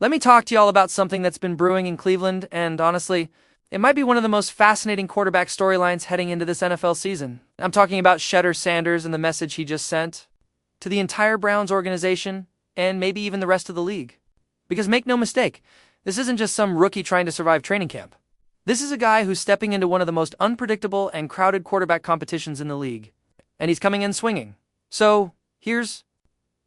Let me talk to y'all about something that's been brewing in Cleveland, and honestly, it might be one of the most fascinating quarterback storylines heading into this NFL season. I'm talking about Shedeur Sanders and the message he just sent to the entire Browns organization, and maybe even the rest of the league. Because make no mistake, this isn't just some rookie trying to survive training camp. This is a guy who's stepping into one of the most unpredictable and crowded quarterback competitions in the league. And he's coming in swinging. So, here's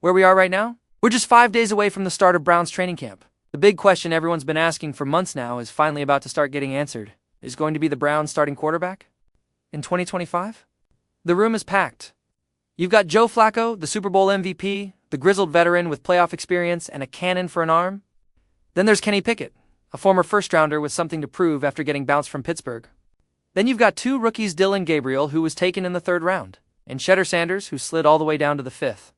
where we are right now. We're just 5 days away from the start of Browns training camp. The big question everyone's been asking for months now is finally about to start getting answered. Is going to be the Browns starting quarterback in 2025? The room is packed. You've got Joe Flacco, the Super Bowl MVP, the grizzled veteran with playoff experience and a cannon for an arm. Then there's Kenny Pickett, a former first-rounder with something to prove after getting bounced from Pittsburgh. Then you've got two rookies, Dillon Gabriel, who was taken in the 3rd round, and Shedeur Sanders, who slid all the way down to the 5th.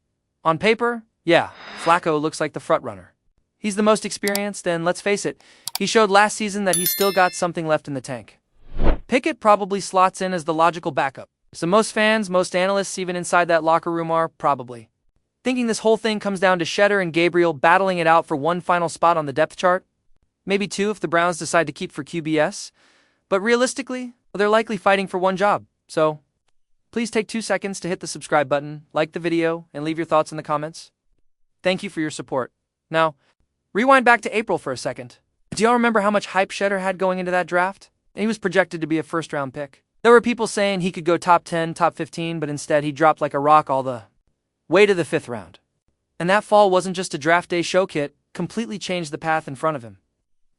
On paper, yeah, Flacco looks like the front-runner. He's the most experienced, and let's face it, he showed last season that he's still got something left in the tank. Pickett probably slots in as the logical backup. So most fans, most analysts, even inside that locker room are, probably thinking this whole thing comes down to Shedeur and Gabriel battling it out for one final spot on the depth chart. Maybe two if the Browns decide to keep for QBS. But realistically, they're likely fighting for one job. So, please take 2 seconds to hit the subscribe button, like the video, and leave your thoughts in the comments. Thank you for your support. Now, rewind back to April for a second. Do y'all remember how much hype Shedeur had going into that draft? He was projected to be a first-round pick. There were people saying he could go top 10, top 15, but instead he dropped like a rock all the way to the 5th round. And that fall wasn't just a draft day show kit, completely changed the path in front of him.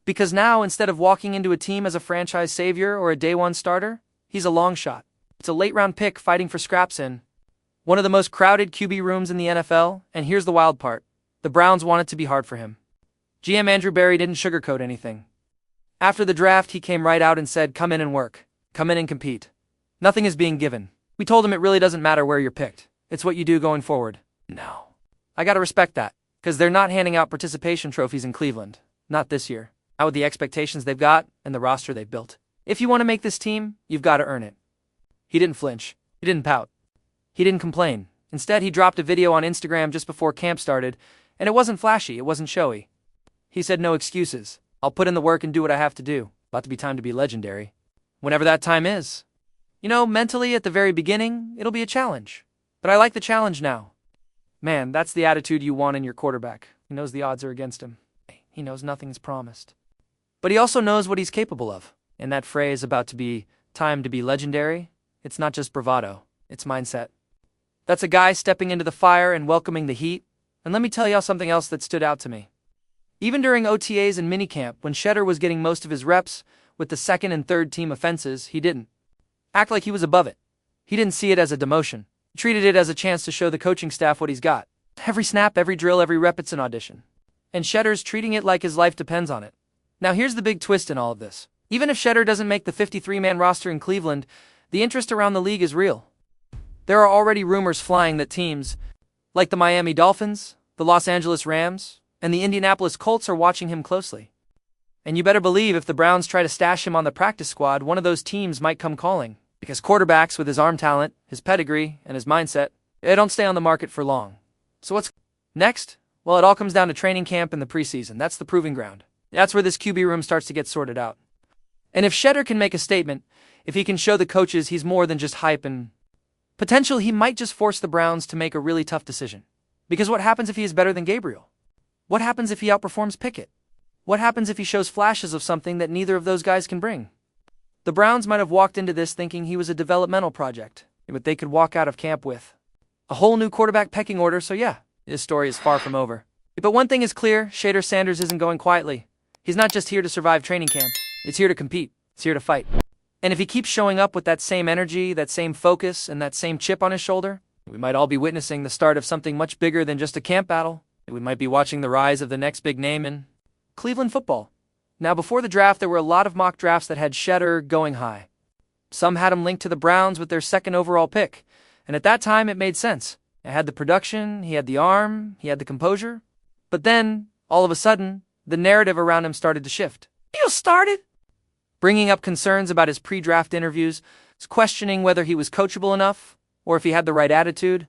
Because now, instead of walking into a team as a franchise savior or a day one starter, he's a long shot. It's a late-round pick fighting for scraps in one of the most crowded QB rooms in the NFL, and here's the wild part. The Browns want it to be hard for him. GM Andrew Berry didn't sugarcoat anything. After the draft, he came right out and said, "Come in and work. Come in and compete. Nothing is being given." We told him it really doesn't matter where you're picked. It's what you do going forward. No. I gotta respect that, because they're not handing out participation trophies in Cleveland. Not this year. Not with the expectations they've got and the roster they've built. If you want to make this team, you've got to earn it. He didn't flinch. He didn't pout. He didn't complain. Instead, he dropped a video on Instagram just before camp started, and it wasn't flashy, it wasn't showy. He said no excuses. I'll put in the work and do what I have to do. About to be time to be legendary. Whenever that time is. You know, mentally at the very beginning, it'll be a challenge. But I like the challenge now. Man, that's the attitude you want in your quarterback. He knows the odds are against him. He knows nothing's promised. But he also knows what he's capable of. And that phrase about to be time to be legendary, it's not just bravado, it's mindset. That's a guy stepping into the fire and welcoming the heat. And let me tell y'all something else that stood out to me. Even during OTAs and minicamp, when Shedeur was getting most of his reps with the 2nd and 3rd team offenses, he didn't act like he was above it. He didn't see it as a demotion. He treated it as a chance to show the coaching staff what he's got. Every snap, every drill, every rep, it's an audition. And Shedeur's treating it like his life depends on it. Now here's the big twist in all of this. Even if Shedeur doesn't make the 53-man roster in Cleveland, the interest around the league is real. There are already rumors flying that teams like the Miami Dolphins, the Los Angeles Rams, and the Indianapolis Colts are watching him closely. And you better believe if the Browns try to stash him on the practice squad, one of those teams might come calling. Because quarterbacks with his arm talent, his pedigree, and his mindset, they don't stay on the market for long. So what's next? Well, it all comes down to training camp and the preseason. That's the proving ground. That's where this QB room starts to get sorted out. And if Shedeur can make a statement, if he can show the coaches he's more than just hype and potential, he might just force the Browns to make a really tough decision. Because what happens if he is better than Gabriel? What happens if he outperforms Pickett? What happens if he shows flashes of something that neither of those guys can bring? The Browns might have walked into this thinking he was a developmental project, but they could walk out of camp with a whole new quarterback pecking order, so yeah, his story is far from over. But one thing is clear, Shedeur Sanders isn't going quietly. He's not just here to survive training camp. It's here to compete. It's here to fight. And if he keeps showing up with that same energy, that same focus, and that same chip on his shoulder, we might all be witnessing the start of something much bigger than just a camp battle. We might be watching the rise of the next big name in Cleveland football. Now, before the draft, there were a lot of mock drafts that had Shedeur going high. Some had him linked to the Browns with their 2nd overall pick, and at that time it made sense. It had the production, he had the arm, he had the composure. But then, all of a sudden, the narrative around him started to shift. You started? Bringing up concerns about his pre-draft interviews, questioning whether he was coachable enough, or if he had the right attitude.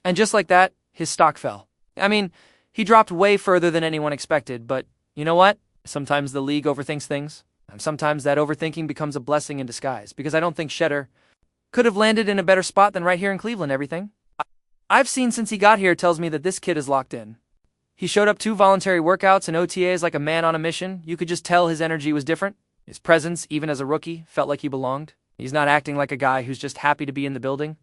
And just like that, his stock fell. I mean, He dropped way further than anyone expected, but you know what? Sometimes the league overthinks things, and sometimes that overthinking becomes a blessing in disguise, because I don't think Shedeur could have landed in a better spot than right here in Cleveland. Everything I've seen since he got here tells me that this kid is locked in. He showed up 2 voluntary workouts and OTAs like a man on a mission. You could just tell his energy was different. His presence, even as a rookie, felt like he belonged. He's not acting like a guy who's just happy to be in the building.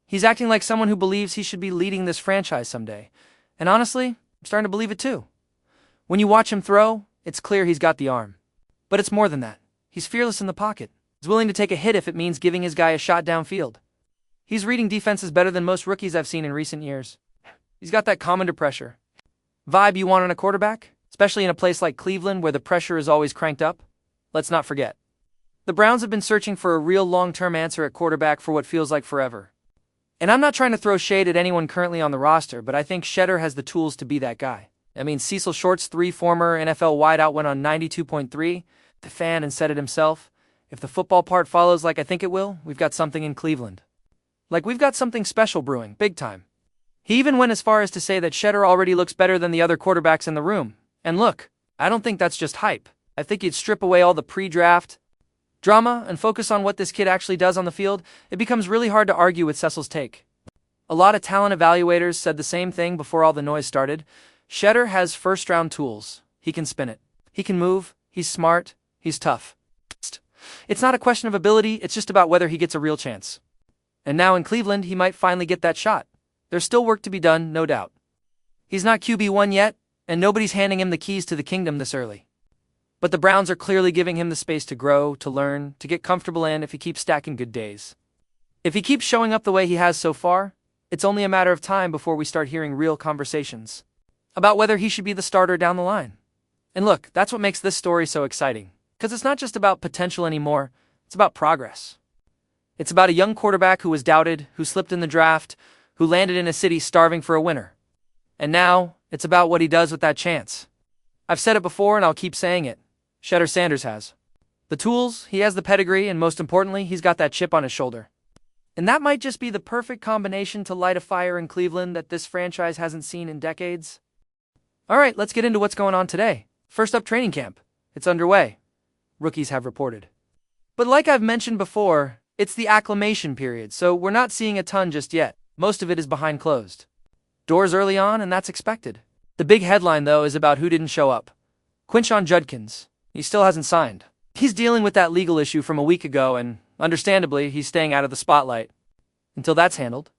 He's acting like someone who believes he should be leading this franchise someday. And honestly, I'm starting to believe it too. When you watch him throw, it's clear he's got the arm. But it's more than that. He's fearless in the pocket. He's willing to take a hit if it means giving his guy a shot downfield. He's reading defenses better than most rookies I've seen in recent years. He's got that calm under pressure vibe you want in a quarterback, especially in a place like Cleveland where the pressure is always cranked up. Let's not forget, the Browns have been searching for a real long-term answer at quarterback for what feels like forever. And I'm not trying to throw shade at anyone currently on the roster, but I think Shedeur has the tools to be that guy. I mean, Cecil Shorts, 3 former NFL wideout, went on 92.3, the fan, and said it himself. If the football part follows like I think it will, we've got something in Cleveland. Like we've got something special brewing, big time. He even went as far as to say that Shedeur already looks better than the other quarterbacks in the room. And look, I don't think that's just hype. I think you'd strip away all the pre-draft drama and focus on what this kid actually does on the field. It becomes really hard to argue with Cecil's take. A lot of talent evaluators said the same thing before all the noise started. Shedeur has first-round tools. He can spin it. He can move. He's smart. He's tough. It's not a question of ability, it's just about whether he gets a real chance. And now in Cleveland, he might finally get that shot. There's still work to be done, no doubt. He's not QB1 yet, and nobody's handing him the keys to the kingdom this early. But the Browns are clearly giving him the space to grow, to learn, to get comfortable in if he keeps stacking good days. If he keeps showing up the way he has so far, it's only a matter of time before we start hearing real conversations about whether he should be the starter down the line. And look, that's what makes this story so exciting, because it's not just about potential anymore, it's about progress. It's about a young quarterback who was doubted, who slipped in the draft, who landed in a city starving for a winner. And now, it's about what he does with that chance. I've said it before and I'll keep saying it. Shedeur Sanders has the tools, he has the pedigree, and most importantly, he's got that chip on his shoulder. And that might just be the perfect combination to light a fire in Cleveland that this franchise hasn't seen in decades. Alright, let's get into what's going on today. First up, training camp. It's underway. Rookies have reported. But like I've mentioned before, it's the acclimation period, so we're not seeing a ton just yet. Most of it is behind closed doors early on, and that's expected. The big headline, though, is about who didn't show up. Quinshon Judkins. He still hasn't signed. He's dealing with that legal issue from a week ago, and understandably, he's staying out of the spotlight until that's handled.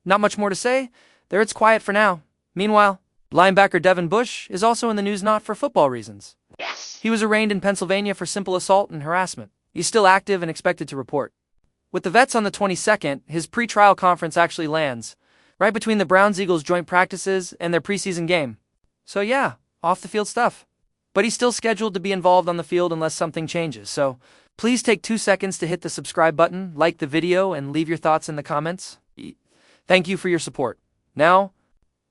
Not much more to say. There it's quiet for now. Meanwhile, linebacker Devin Bush is also in the news, not for football reasons. He was arraigned in Pennsylvania for simple assault and harassment. He's still active and expected to report. With the vets on the 22nd, his pre-trial conference actually lands, right between the Browns-Eagles joint practices and their preseason game. So yeah, off-the-field stuff. But he's still scheduled to be involved on the field unless something changes, so please take 2 seconds to hit the subscribe button, like the video, and leave your thoughts in the comments. Thank you for your support. Now,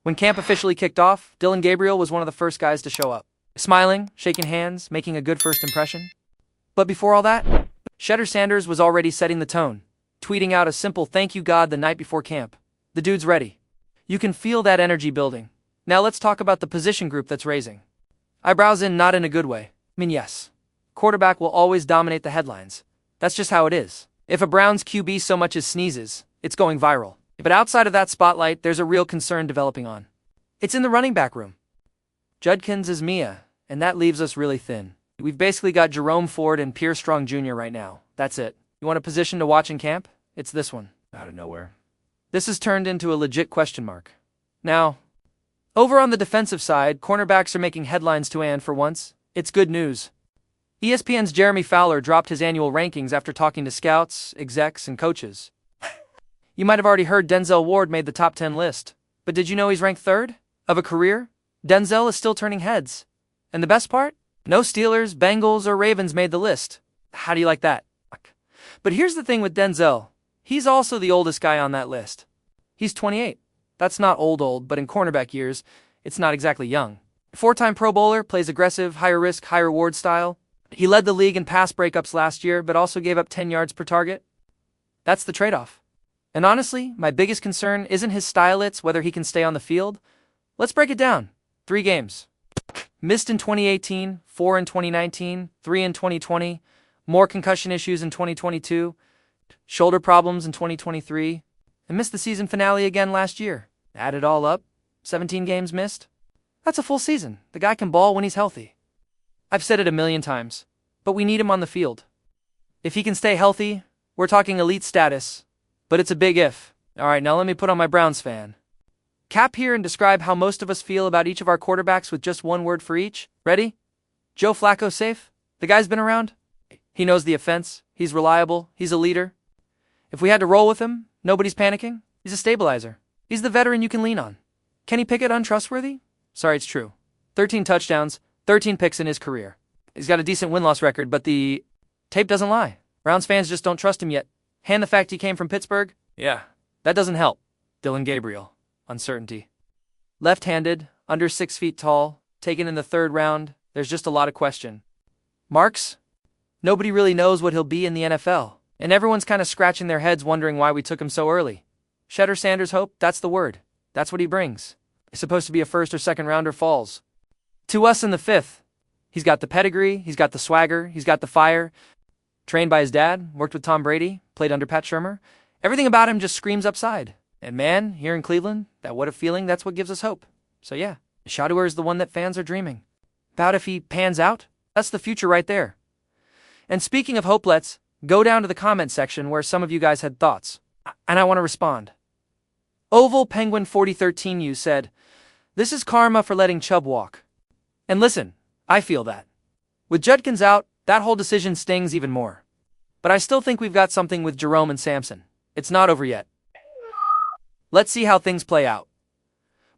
when camp officially kicked off, Dillon Gabriel was one of the first guys to show up. Smiling, shaking hands, making a good first impression. But before all that, Shedeur Sanders was already setting the tone, tweeting out a simple "thank you God" the night before camp. The dude's ready. You can feel that energy building. Now let's talk about the position group that's raising eyebrows, in not in a good way. I mean, yes, quarterback will always dominate the headlines. That's just how it is. If a Browns QB so much as sneezes, it's going viral. But outside of that spotlight, there's a real concern developing on. It's in the running back room. Judkins is Mia, and that leaves us really thin. We've basically got Jerome Ford and Pierre Strong Jr. right now. That's it. You want a position to watch in camp? It's this one. Out of nowhere. This has turned into a legit question mark. Now, over on the defensive side, cornerbacks are making headlines too, and for once, it's good news. ESPN's Jeremy Fowler dropped his annual rankings after talking to scouts, execs, and coaches. You might have already heard Denzel Ward made the top 10 list, but did you know he's ranked 3rd? Of a career, Denzel is still turning heads. And the best part? No Steelers, Bengals, or Ravens made the list. How do you like that? But here's the thing with Denzel. He's also the oldest guy on that list. He's 28. That's not old, but in cornerback years, it's not exactly young. 4-time Pro Bowler, plays aggressive, higher risk, high reward style. He led the league in pass breakups last year, but also gave up 10 yards per target. That's the trade-off. And honestly, my biggest concern isn't his style, it's whether he can stay on the field. Let's break it down. 3 games. Missed in 2018, 4 in 2019, 3 in 2020, more concussion issues in 2022, shoulder problems in 2023, and missed the season finale again last year. Add it all up, 17 games missed. That's a full season. The guy can ball when he's healthy. I've said it a million times, but we need him on the field. If he can stay healthy, we're talking elite status, but it's a big if. Alright, now let me put on my Browns fan cap here and describe how most of us feel about each of our quarterbacks with just one word for each. Ready? Joe Flacco safe? The guy's been around. He knows the offense. He's reliable. He's a leader. If we had to roll with him, nobody's panicking. He's a stabilizer. He's the veteran you can lean on. Kenny Pickett untrustworthy? Sorry, it's true. 13 touchdowns, 13 picks in his career. He's got a decent win-loss record, but the tape doesn't lie. Browns fans just don't trust him yet. And the fact he came from Pittsburgh? Yeah, that doesn't help. Dylan Gabriel. Uncertainty. Left-handed, under 6 feet tall, taken in the 3rd round, there's just a lot of question marks. Nobody really knows what he'll be in the NFL, and everyone's kind of scratching their heads wondering why we took him so early. Shedeur Sanders hope, that's the word. That's what he brings. He's supposed to be a 1st or 2nd rounder falls to us in the 5th. He's got the pedigree, he's got the swagger, he's got the fire. Trained by his dad, worked with Tom Brady, played under Pat Shurmur. Everything about him just screams upside. And man, here in Cleveland, that what a feeling, that's what gives us hope. So yeah, Shedeur is the one that fans are dreaming about. If he pans out, that's the future right there. And speaking of hope, let's go down to the comment section where some of you guys had thoughts. And I want to respond. Oval Penguin 4013 you said, "This is karma for letting Chubb walk." And listen, I feel that. With Judkins out, that whole decision stings even more. But I still think we've got something with Jerome and Samson. It's not over yet. Let's see how things play out.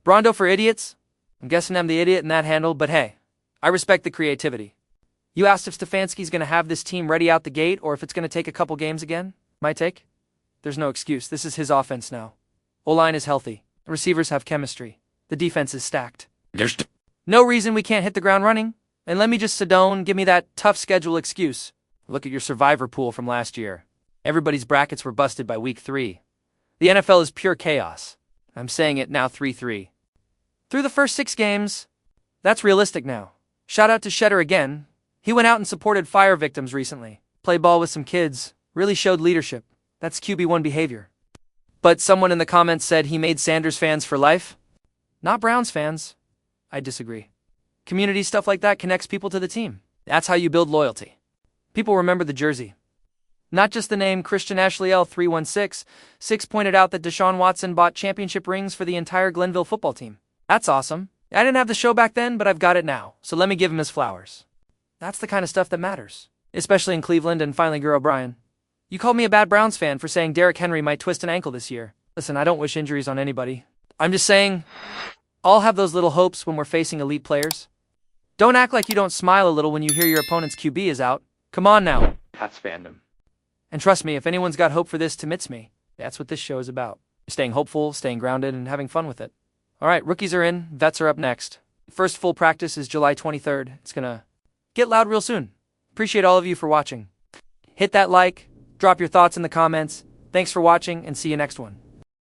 Brondo for idiots? I'm guessing I'm the idiot in that handle, but hey, I respect the creativity. You asked if Stefanski's going to have this team ready out the gate or if it's going to take a couple games again? My take? There's no excuse. This is his offense now. O-line is healthy. The receivers have chemistry. The defense is stacked. There's no reason we can't hit the ground running. And let me just Sedone, give me that tough schedule excuse. Look at your survivor pool from last year. Everybody's brackets were busted by week 3. The NFL is pure chaos. I'm saying it now 3-3. Through the first 6 games, that's realistic now. Shout out to Shedeur again. He went out and supported fire victims recently. Played ball with some kids. Really showed leadership. That's QB1 behavior. But someone in the comments said he made Sanders fans for life. Not Browns fans. I disagree. Community stuff like that connects people to the team. That's how you build loyalty. People remember the jersey. Not just the name. Christian Ashley L316 pointed out that Deshaun Watson bought championship rings for the entire Glenville football team. That's awesome. I didn't have the show back then, but I've got it now, so let me give him his flowers. That's the kind of stuff that matters, especially in Cleveland. And finally, Guru O'Brien. You called me a bad Browns fan for saying Derrick Henry might twist an ankle this year. Listen, I don't wish injuries on anybody. I'm just saying, all have those little hopes when we're facing elite players. Don't act like you don't smile a little when you hear your opponent's QB is out. Come on now. That's fandom. And trust me, if anyone's got hope for this, it's me. That's what this show is about. Staying hopeful, staying grounded, and having fun with it. All right, rookies are in, vets are up next. First full practice is July 23rd. It's gonna get loud real soon. Appreciate all of you for watching. Hit that like, drop your thoughts in the comments. Thanks for watching, and see you next one.